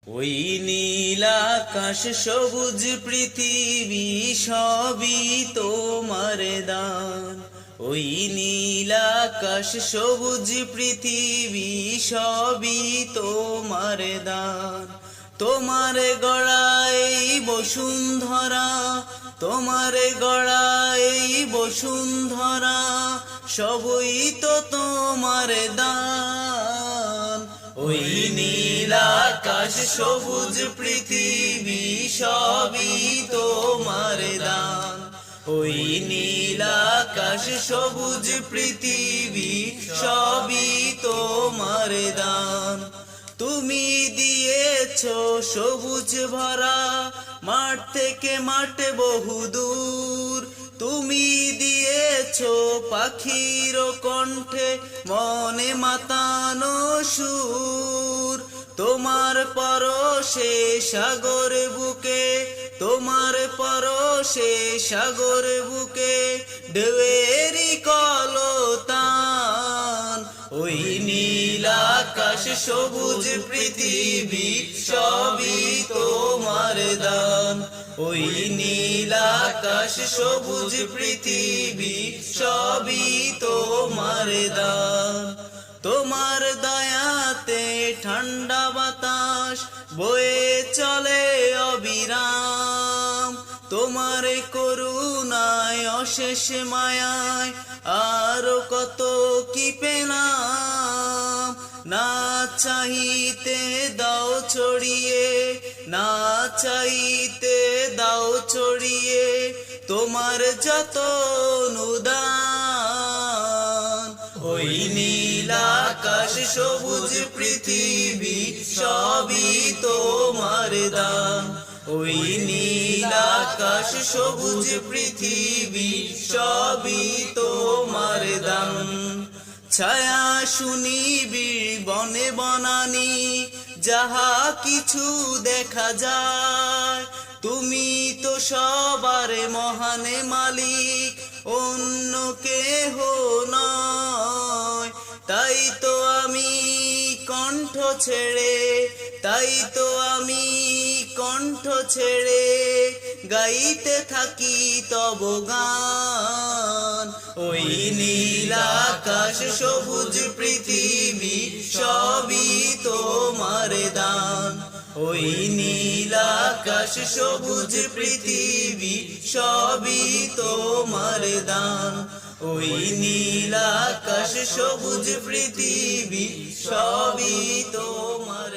ওই নীল আকাশ সবুজ পৃথিবী সবই তোমার দান। ওই নীল আকাশ সবুজ পৃথিবী সবই তোমার দান। তোমার গড়াই বসুন্ধরা, তোমার গড়াই বসুন্ধরা, সবই তো তোমার দান। ওই নীল আকাশ সবুজ পৃথিবী সবই তোমার দান। ওই নীল আকাশ সবুজ পৃথিবী সবই তোমার দান। তুমি দিয়েছো সবুজ ভরা, মাঠ থেকে মাঠ বহুদূর। তুমি দিয়েছো পাখির কণ্ঠে মনে মাতানো সুর। তোমার পরশে সাগর বুকে, তোমার পরশে সাগর বুকে ঢেউয়েরই কলতান। ওই নীল আকাশ সবুজ পৃথিবী সবই তোমার দান। ওই নীল আকাশ সবুজ পৃথিবী সবই তোমার দান। তোমার দয়াতে ঠান্ডা বাতাস বয়ে চলে অবিরাম। তোমার করুণায় অশেষ মায়ায় আরো কত কি পেলাম। না চাইতে দাও ছড়িয়ে, না চাইতে দাও ছড়িয়ে তোমার যত অনুদান। ওই নীল আকাশ সবুজ পৃথিবী সবই তোমার দান। ওই নীল আকাশ সবুজ পৃথিবী সবই তোমার দান। ছায়া সুনিবিড় বনে বনানি যাহা কিছু দেখা যায়, তুমি তো সবার মহান মালিক, অন্য কেহ নয়। তাই তো আমি কণ্ঠ ছেড়ে, তাই তো আমি কণ্ঠ ছেড়ে গাইতে থাকি তব গান। ওই নীল আকাশ সবুজ পৃথিবী সবই তোমার দান। ওই নীল আকাশ সবুজ পৃথিবী সবই তোমার দান। ওই নীল আকাশ সবুজ পৃথিবী সবই তোমার